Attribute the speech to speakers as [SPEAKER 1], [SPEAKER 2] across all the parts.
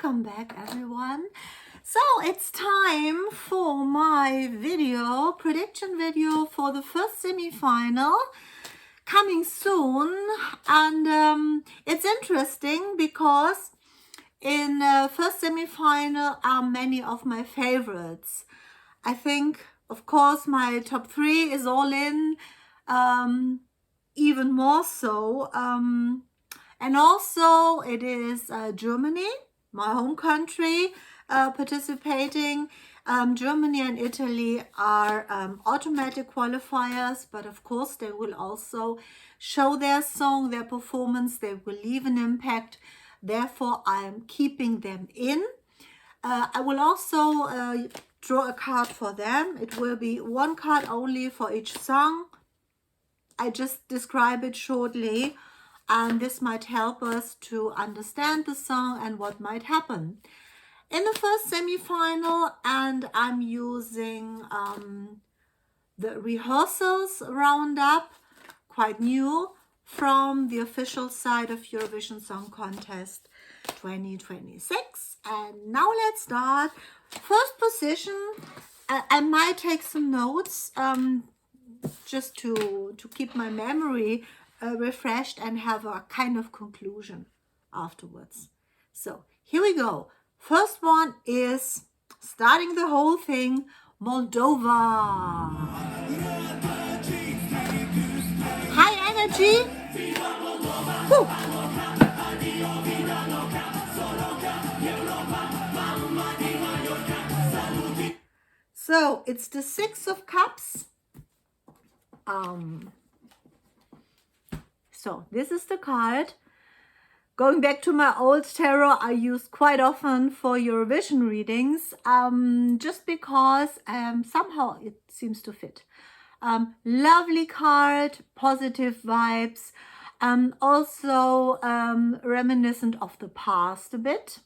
[SPEAKER 1] Welcome back, everyone. So it's time for my prediction video for the first semi-final coming soon. And it's interesting because in first semi-final are many of my favorites. I think, of course, my top 3 is all in, even more so. And also it is Germany, my home country, participating. Germany and Italy are automatic qualifiers, but of course they will also show their song, their performance. They will leave an impact. Therefore, I am keeping them in. I will also draw a card for them. It will be one card only for each song. I just describe it shortly, and this might help us to understand the song and what might happen in the first semi-final. And I'm using the rehearsals roundup, quite new, from the official site of Eurovision Song Contest 2026. And now let's start. First position, I might take some notes just to keep my memory refreshed and have a kind of conclusion afterwards. So here we go. First one is starting the whole thing, Moldova. High energy. Woo. So it's the 6 of Cups. So this is the card. Going back to my old tarot, I use quite often for Eurovision readings, just because somehow it seems to fit. Lovely card, positive vibes, also reminiscent of the past a bit.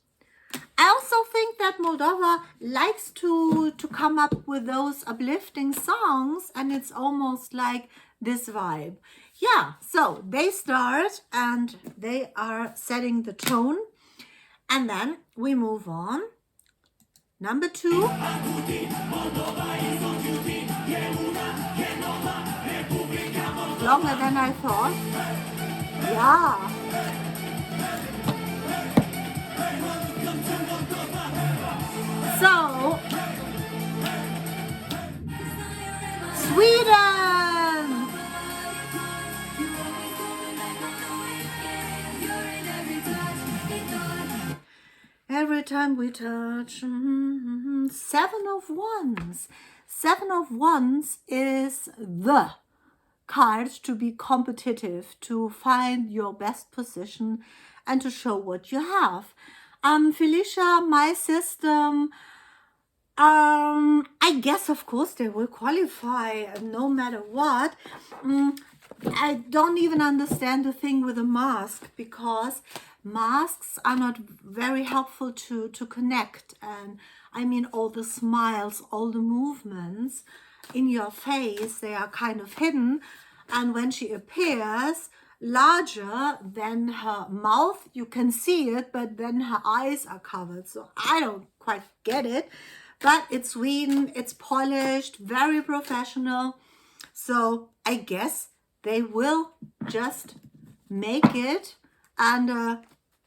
[SPEAKER 1] I also think that Moldova likes to come up with those uplifting songs, and it's almost like this vibe. Yeah, so they start and they are setting the tone, and then we move on. Number 2. Longer than I thought. Yeah. So, Sweden! Every time we touch, 7 of Wands. 7 of Wands is the card to be competitive, to find your best position and to show what you have. Felicia, my system, I guess of course they will qualify no matter what. I don't even understand the thing with a mask, because masks are not very helpful to connect. And I mean, all the smiles, all the movements in your face, they are kind of hidden. And when she appears larger than her mouth, you can see it, but then her eyes are covered. So I don't quite get it. But it's Sweden, it's polished, very professional. So I guess they will just make it. And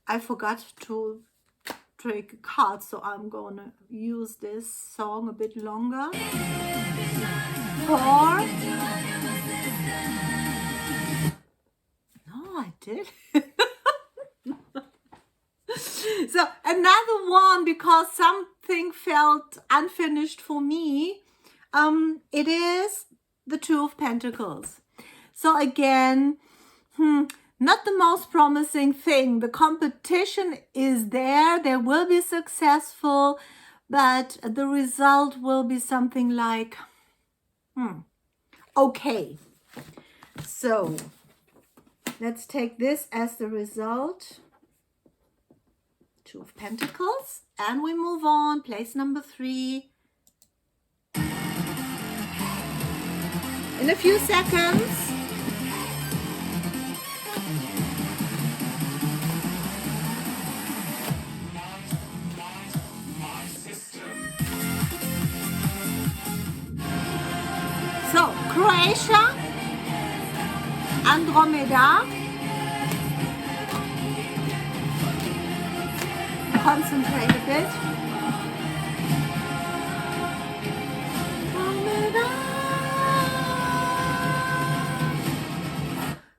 [SPEAKER 1] I forgot to take a card, so I'm gonna use this song a bit longer. 4. No, I did. So another one, because something felt unfinished for me. It is the 2 of Pentacles. So again, not the most promising thing. The competition is there. They will be successful, but the result will be something like, okay. So let's take this as the result. 2 of Pentacles. And we move on. Place number 3. In a few seconds. Croatia, Andromeda. Concentrate a bit.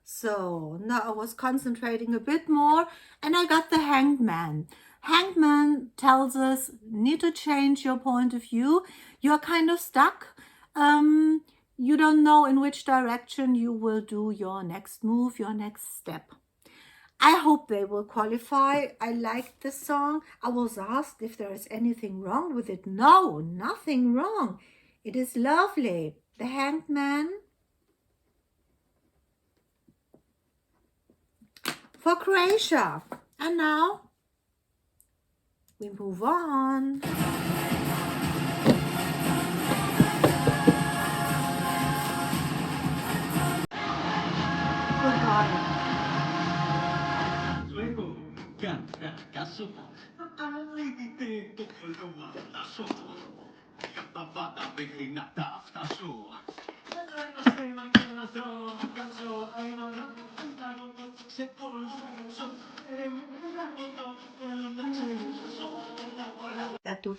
[SPEAKER 1] So now I was concentrating a bit more and I got the Hanged Man. Hanged Man tells us need to change your point of view. You're kind of stuck. You don't know in which direction you will do your next move, your next step. I hope they will qualify. I liked this song. I was asked if there is anything wrong with it. No, nothing wrong. It is lovely. The Hanged Man. For Croatia. And now we move on. Goodbye.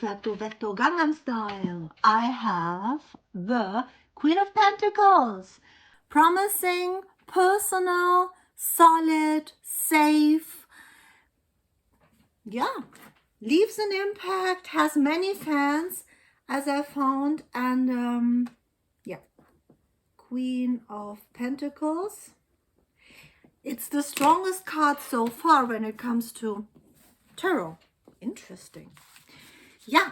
[SPEAKER 1] Vetto Gangnam Style. I have the Queen of Pentacles, promising, personal, solid, safe. Yeah, leaves an impact, has many fans, as I found, and yeah, Queen of Pentacles. It's the strongest card so far when it comes to tarot. Interesting. Yeah,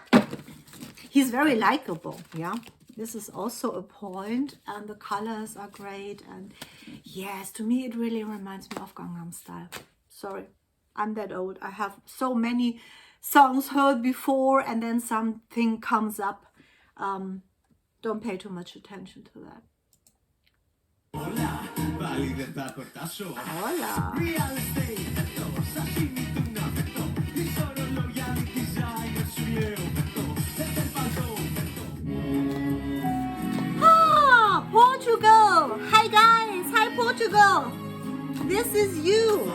[SPEAKER 1] he's very likable. Yeah, this is also a point, and the colors are great. And yes, to me it really reminds me of Gangnam Style. Sorry, I'm that old. I have so many songs heard before and then something comes up. Don't pay too much attention to that. Hola. Ah, Portugal. Hi guys. Hi Portugal. This is you.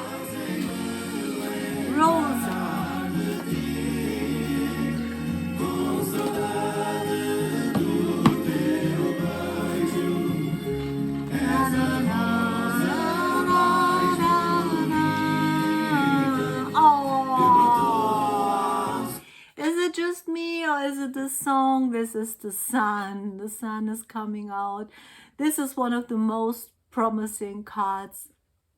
[SPEAKER 1] Rosa. Just me, or is it the song? This is the sun. The sun is coming out. This is one of the most promising cards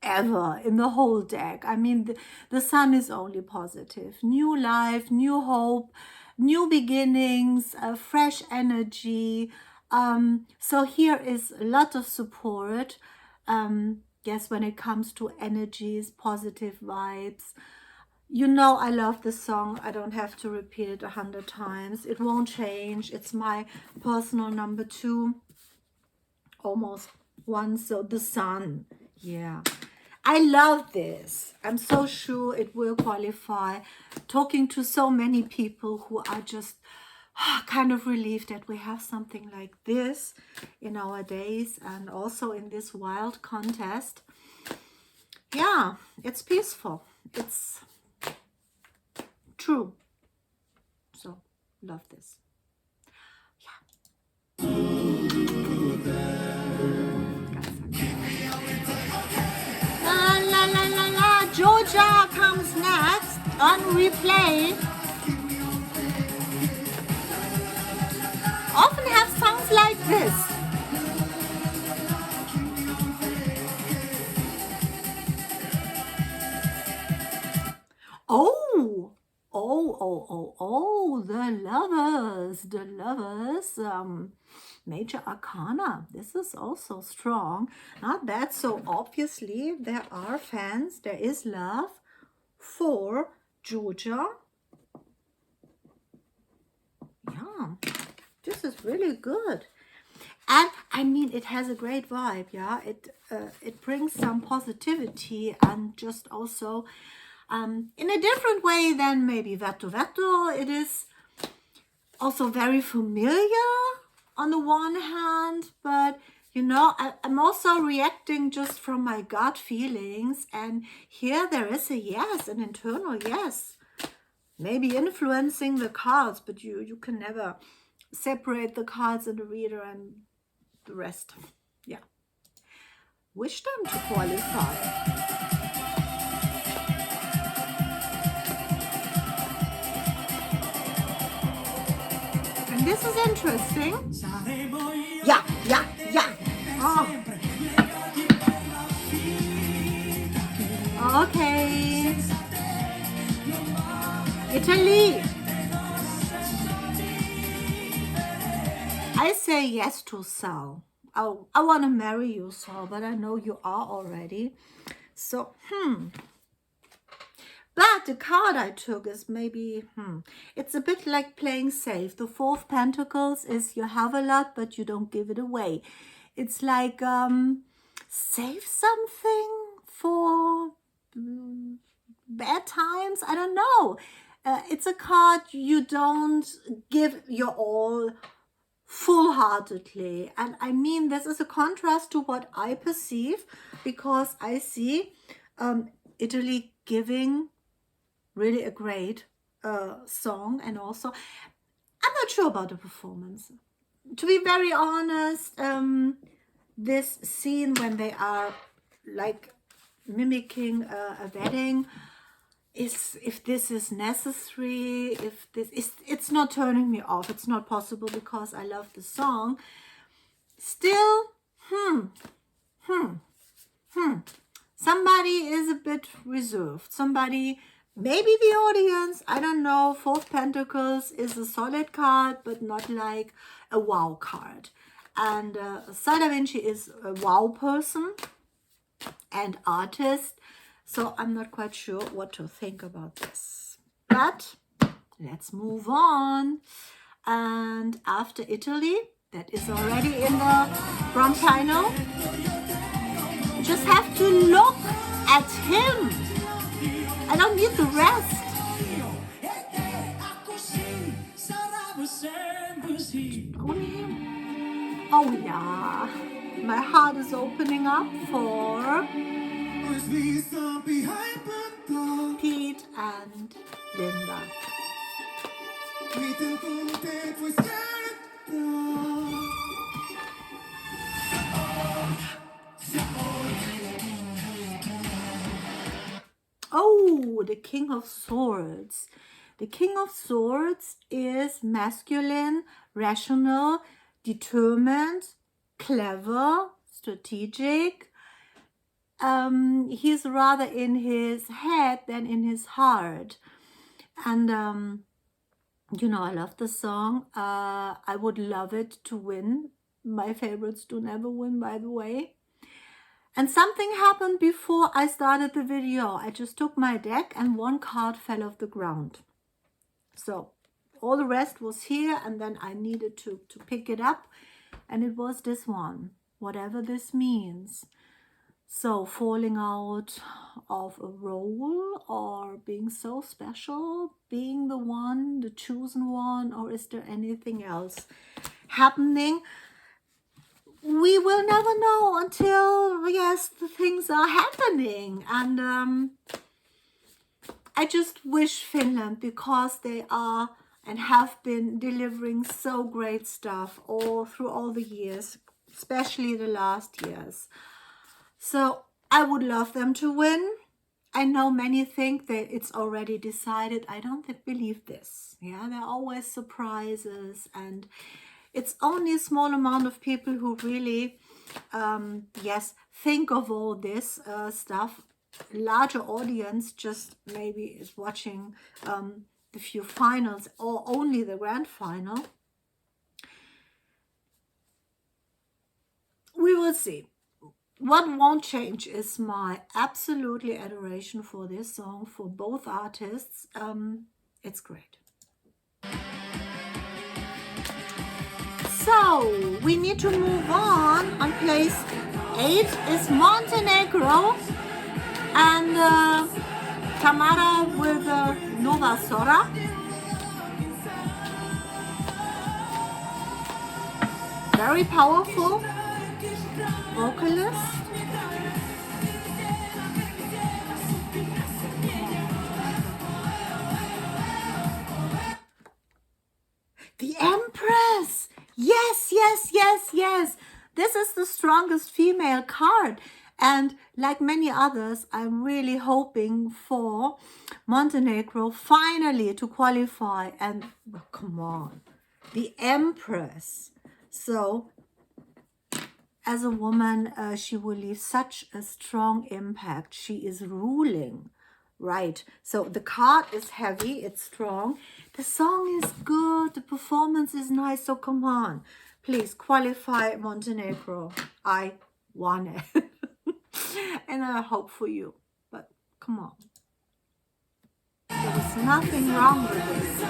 [SPEAKER 1] ever in the whole deck. I mean, the sun is only positive. New life, new hope, new beginnings, fresh energy. So here is a lot of support. Yes, when it comes to energies, positive vibes. You know I love this song. I don't have to repeat it 100 times. It won't change. It's my personal number 2. Almost 1. So the sun. Yeah. I love this. I'm so sure it will qualify. Talking to so many people who are just kind of relieved that we have something like this in our days and also in this wild contest. Yeah, it's peaceful. It's true. So love this. Yeah. La la la la la. Georgia comes next on replay. Often have songs like this. The lovers, Major Arcana. This is also strong. Not bad. So obviously there are fans. There is love for Georgia. Yeah, this is really good. And I mean, it has a great vibe. Yeah, it brings some positivity and just also in a different way than maybe Vetto Vetto. It is also very familiar on the one hand, but you know, I'm also reacting just from my gut feelings. And here there is a yes, an internal yes. Maybe influencing the cards, but you can never separate the cards and the reader and the rest. Yeah. Wish them to qualify. And this is interesting. Yeah. Oh. Okay. Italy. I say yes to Sal. Oh, I want to marry you, Sal, but I know you are already. So, But the card I took is maybe, it's a bit like playing safe. The Four of Pentacles is you have a lot, but you don't give it away. It's like save something for bad times. I don't know. It's a card you don't give your all full-heartedly. And I mean, this is a contrast to what I perceive, because I see Italy giving really a great song. And also, I'm not sure about the performance. To be very honest, this scene when they are like mimicking a wedding, if this is necessary, if this is, it's not turning me off. It's not possible, because I love the song. Still, somebody is a bit reserved. Somebody, maybe the audience, I don't know. Fourth Pentacles is a solid card, but not like a wow card. And Sal da Vinci is a wow person and artist. So I'm not quite sure what to think about this. But let's move on. And after Italy, that is already in the grand final, you just have to look at him. I don't need the rest. Oh yeah, my heart is opening up for Pete and Linda. Oh, the King of Swords. The King of Swords is masculine, rational, determined, clever, strategic. He's rather in his head than in his heart. And, you know, I love the song. I would love it to win. My favorites do never win, by the way. And something happened before I started the video. I just took my deck and one card fell off the ground. So all the rest was here, and then I needed to pick it up. And it was this one, whatever this means. So falling out of a role, or being so special, being the one, the chosen one, or is there anything else happening? We will never know until, yes, the things are happening. And I just wish Finland, because they are and have been delivering so great stuff all through all the years, especially the last years. So I would love them to win. I know many think that it's already decided. I don't believe this. Yeah, there are always surprises, and it's only a small amount of people who really, yes, think of all this stuff. Larger audience just maybe is watching the few finals or only the grand final. We will see. What won't change is my absolutely adoration for this song, for both artists. It's great. So we need to move on. On place 8 is Montenegro, and Tamara with Nova Sora. Very powerful. vocalist. The Empress! Yes, yes, yes, yes. This is the strongest female card. And like many others, I'm really hoping for Montenegro finally to qualify. And oh, come on, the Empress. So as a woman, she will leave such a strong impact. She is ruling. Right, so the card is heavy, it's strong. The song is good, the performance is nice, so come on. Please qualify Montenegro. I want it. And I hope for you, but come on. There is nothing wrong with this.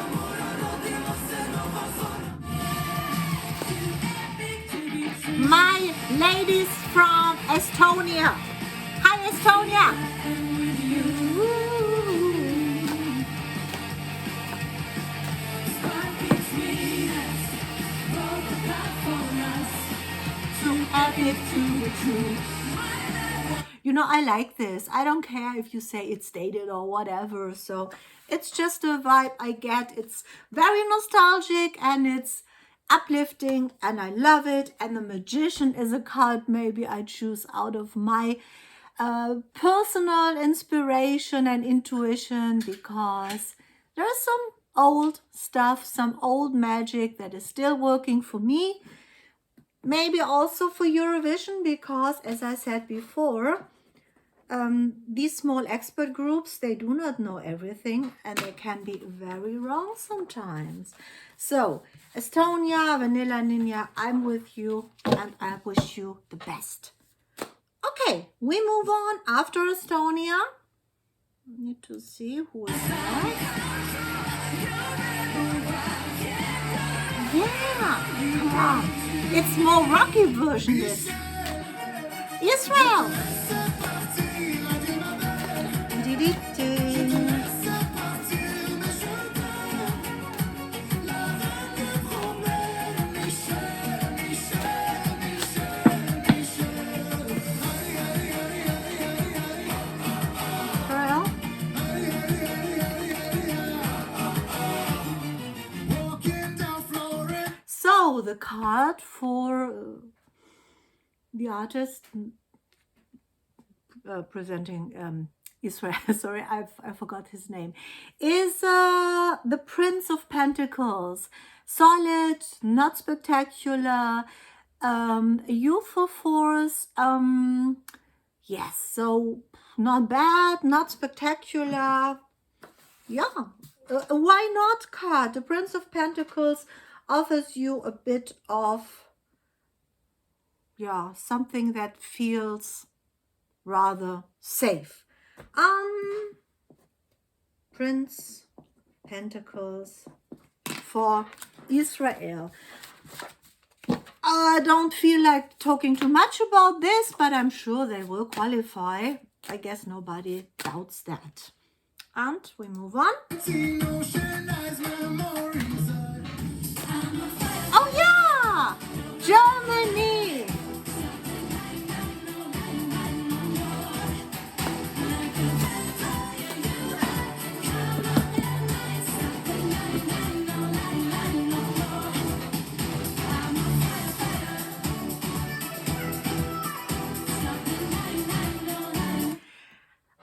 [SPEAKER 1] My ladies from Estonia. Hi, Estonia. You know, I like this. I don't care if you say it's dated or whatever. So it's just a vibe I get. It's very nostalgic and it's uplifting and I love it. And the Magician is a card maybe I choose out of my personal inspiration and intuition, because there's some old stuff, some old magic that is still working for me. Maybe also for Eurovision, because as I said before, these small expert groups, they do not know everything and they can be very wrong sometimes. So Estonia, Vanilla Ninja, I'm with you and I wish you the best. Okay, we move on after Estonia. Need to see who is next. Yeah, come on. It's more rocky version this. Israel. So the card for the artist presenting Israel, sorry, I forgot his name, is the Prince of Pentacles. Solid, not spectacular, youthful force. Yes, so not bad, not spectacular. Yeah, why not card? The Prince of Pentacles offers you a bit of, yeah, something that feels rather safe. Prince Pentacles for Israel. I don't feel like talking too much about this, but I'm sure they will qualify. I guess nobody doubts that. And we move on. Oh yeah! Germany!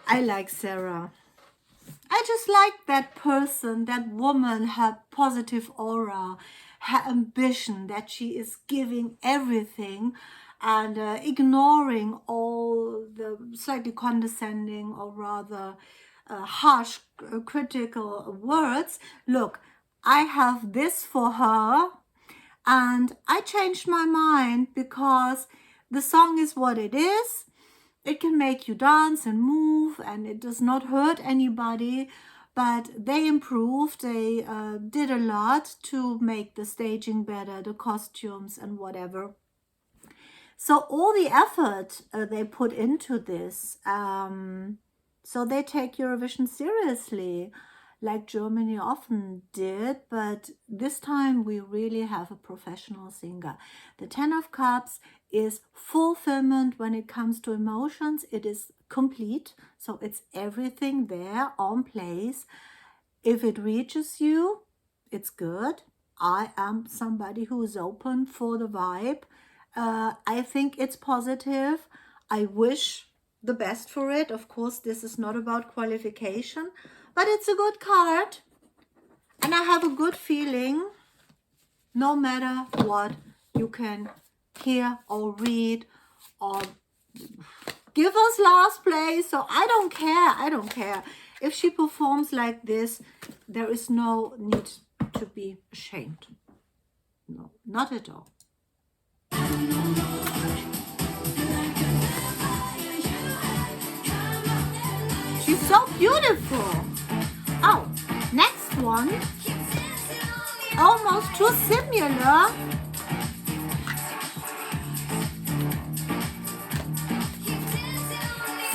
[SPEAKER 1] I like Sarah. I just like that person, that woman, her positive aura, her ambition, that she is giving everything and ignoring all the slightly condescending or rather harsh critical words. Look, I have this for her and I changed my mind because the song is what it is. It can make you dance and move and it does not hurt anybody, but they improved. They did a lot to make the staging better, the costumes and whatever. So all the effort they put into this, so they take Eurovision seriously, like Germany often did, but this time we really have a professional singer. The Ten of Cups is fulfillment when it comes to emotions. It is complete. So it's everything there on place. If it reaches you, it's good. I am somebody who is open for the vibe. I think it's positive. I wish the best for it. Of course, this is not about qualification, but it's a good card. And I have a good feeling, no matter what you can hear or read or give us last place. So I don't care. I don't care. If she performs like this, there is no need to be ashamed. No, not at all. She's so beautiful. Oh, next one. Almost too similar.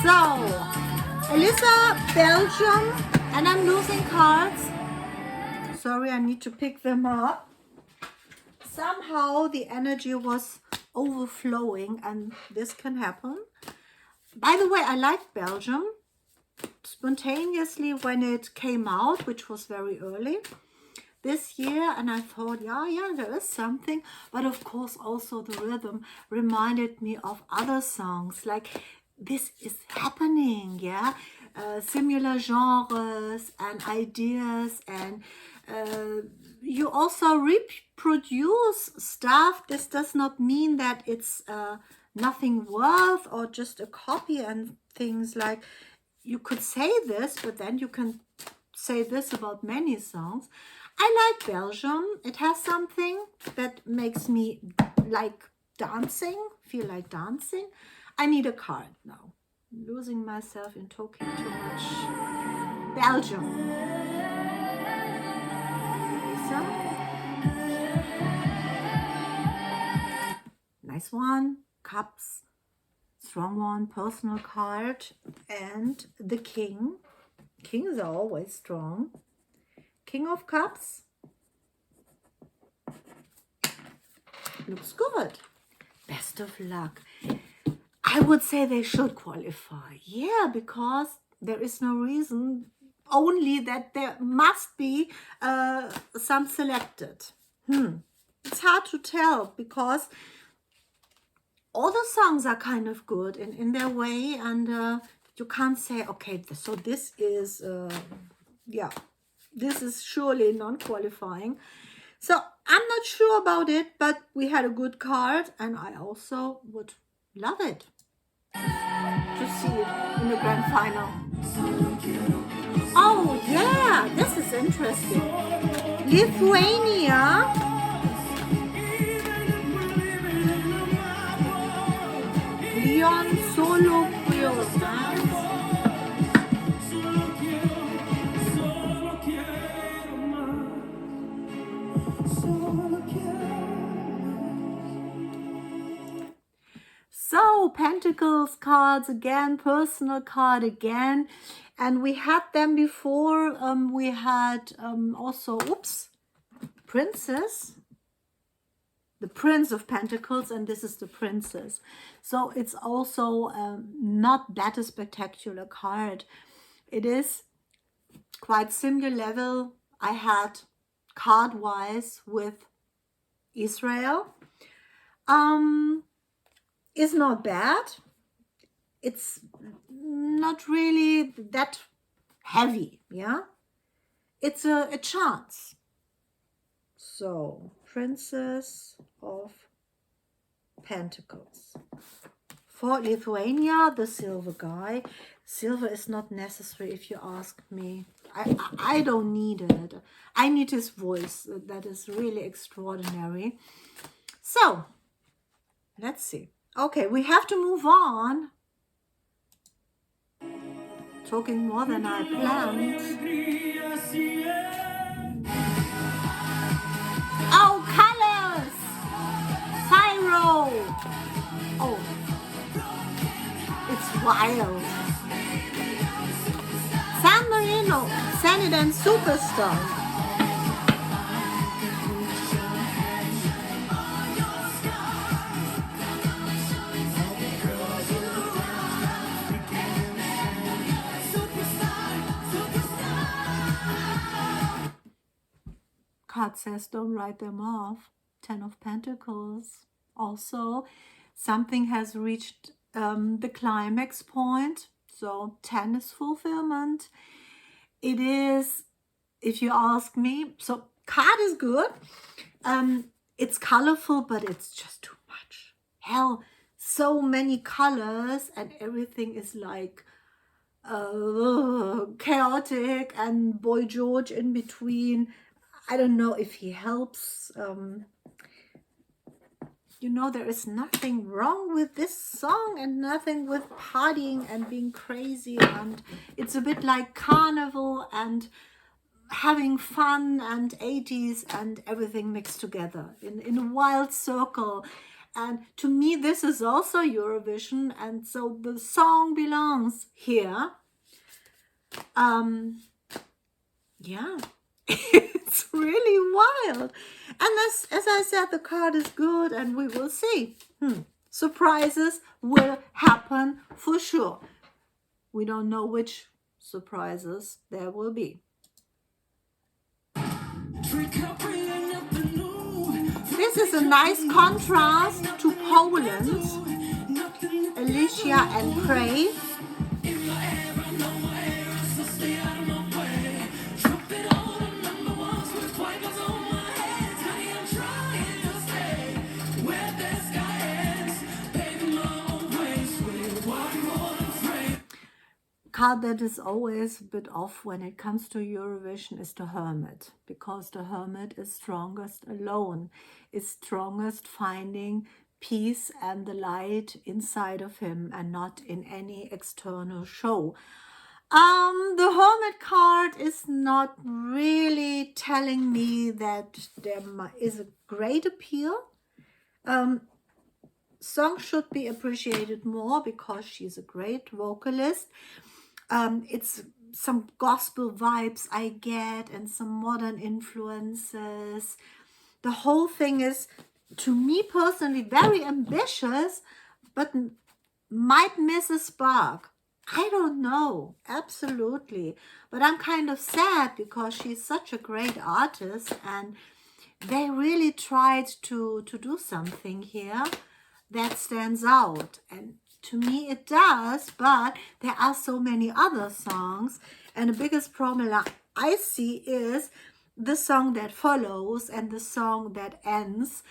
[SPEAKER 1] So, Elisa, Belgium, and I'm losing cards. Sorry, I need to pick them up. Somehow the energy was overflowing, and this can happen. By the way, I liked Belgium spontaneously when it came out, which was very early this year, and I thought, yeah, there is something. But of course, also the rhythm reminded me of other songs, like this is happening, yeah. Similar genres and ideas, and you also reproduce stuff. This does not mean that it's nothing worth or just a copy and things. Like, you could say this, but then you can say this about many songs. I like Belgium. It has something that makes me like dancing, feel like dancing. I need a card now. I'm losing myself in talking too much. Belgium. Lisa. Nice one. Cups. Strong one. Personal card. And the King. Kings are always strong. King of Cups. Looks good. Best of luck. I would say they should qualify. Yeah, because there is no reason, only that there must be some selected. It's hard to tell because all the songs are kind of good in their way, and you can't say, okay, so this is, this is surely non-qualifying. So I'm not sure about it, but we had a good card, and I also would love it to see it in the grand final. Oh yeah, this is interesting. Lithuania. Leon Solo So, Pentacles cards again, personal card again, and we had them before. We had also, Princess, the Prince of Pentacles, and this is the Princess. So it's also not that a spectacular card. It is quite similar level I had card-wise with Israel. Is not bad. It's not really that heavy, yeah? It's a chance. So, Princess of Pentacles. For Lithuania, the silver guy. Silver is not necessary if you ask me. I don't need it. I need his voice. That is really extraordinary. So, let's see. Okay, we have to move on. Talking more than I planned. Oh, colors! Pyro! Oh, it's wild. San Marino, Senate and Superstar. card says don't write them off. 10 of Pentacles. Also, something has reached the climax point. So 10 is fulfillment. It is, if you ask me, so card is good. It's colorful, but it's just too much. Hell, so many colors and everything is like chaotic, and Boy George in between. I don't know if he helps. You know, there is nothing wrong with this song and nothing with partying and being crazy, and it's a bit like carnival and having fun and 80s and everything mixed together in a wild circle. And to me, this is also Eurovision, and so the song belongs here. Yeah, it's really wild. And as I said, the card is good, and we will see. Surprises will happen for sure. We don't know which surprises there will be. This is a nice contrast to Poland, Alicia and Crave. Card that is always a bit off when it comes to Eurovision is the Hermit, because the Hermit is strongest alone, is strongest finding peace and the light inside of him and not in any external show. The Hermit card is not really telling me that there is a great appeal. Song should be appreciated more because she's a great vocalist. It's some gospel vibes I get and some modern influences. The whole thing is, to me personally, very ambitious, but might miss a spark. I don't know, absolutely. But I'm kind of sad because she's such a great artist and they really tried to do something here that stands out. And to me it does, but there are so many other songs, and the biggest problem I see is the song that follows and the song that ends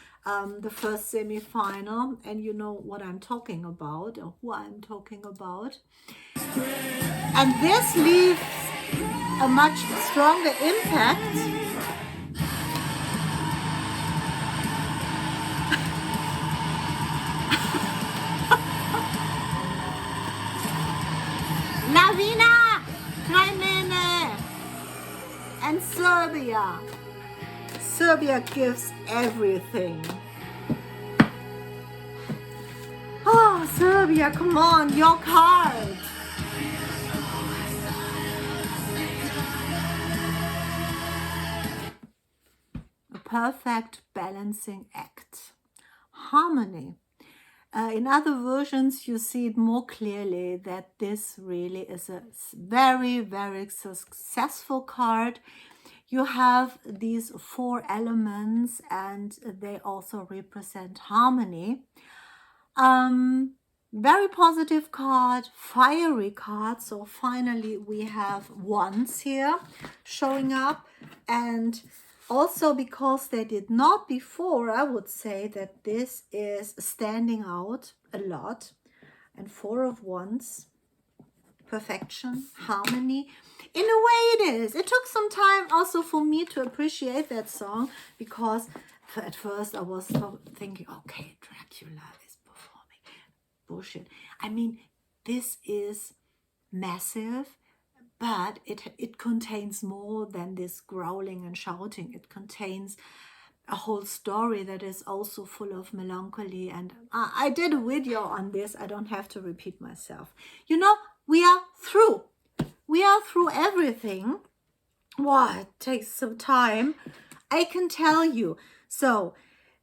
[SPEAKER 1] the first semi-final, and you know what I'm talking about or who I'm talking about. And this leaves a much stronger impact. Lavina, Crimea, and Serbia. Serbia gives everything. Oh, Serbia, come on, your card. A perfect balancing act. Harmony. In other versions, you see it more clearly that this really is a very, very successful card. You have these 4 elements and they also represent harmony. Very positive card, fiery card. So finally we have wands here showing up, and also because they did not before, I would say that this is standing out a lot. And 4 of wands, perfection, harmony. In a way it is. It took some time also for me to appreciate that song, because at first I was thinking, okay, Dracula is performing. Bullshit. I mean, this is massive. But it contains more than this growling and shouting. It contains a whole story that is also full of melancholy. And I did a video on this. I don't have to repeat myself. You know, we are through. We are through everything. Wow, it takes some time, I can tell you. So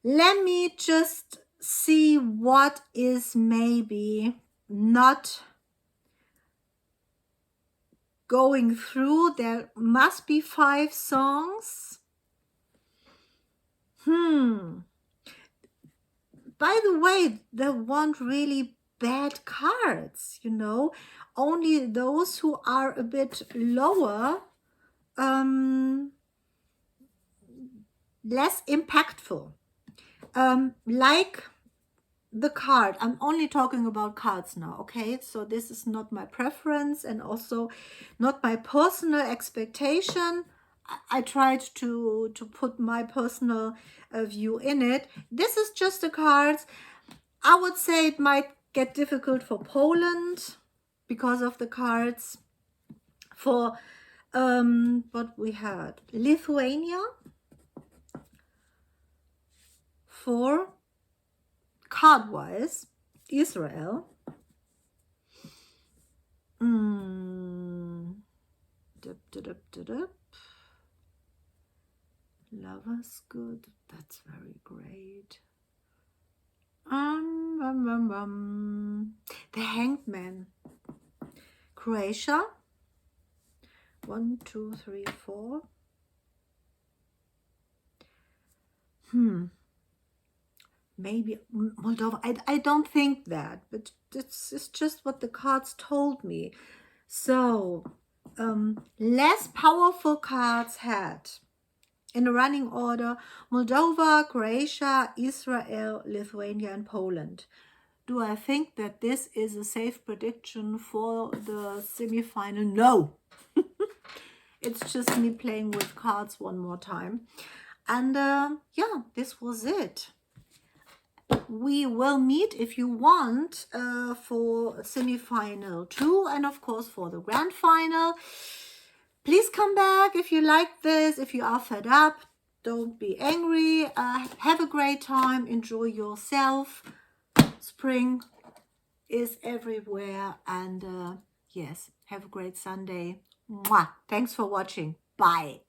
[SPEAKER 1] let me just see what is maybe not going through. There must be 5 songs. By the way, there weren't really bad cards, you know, only those who are a bit lower, less impactful. Like the card, I'm only talking about cards now, okay? So this is not my preference and also not my personal expectation. I tried to put my personal view in it. This is just the cards. I would say it might get difficult for Poland because of the cards. For what we had, Lithuania, for card-wise, Israel. Lovers, good. That's very great. The Hanged Man. Croatia. 1, 2, 3, 4. Maybe Moldova. I don't think that, but it's just what the cards told me. So, less powerful cards had, in a running order, Moldova, Croatia, Israel, Lithuania, and Poland. Do I think that this is a safe prediction for the semi-final? No. It's just me playing with cards one more time. And yeah, this was it. We will meet, if you want, for semi-final 2 and of course for the grand final. Please come back if you like this. If you are fed up, don't be angry. Have a great time. Enjoy yourself. Spring is everywhere. And yes, have a great Sunday. Mwah. Thanks for watching. Bye.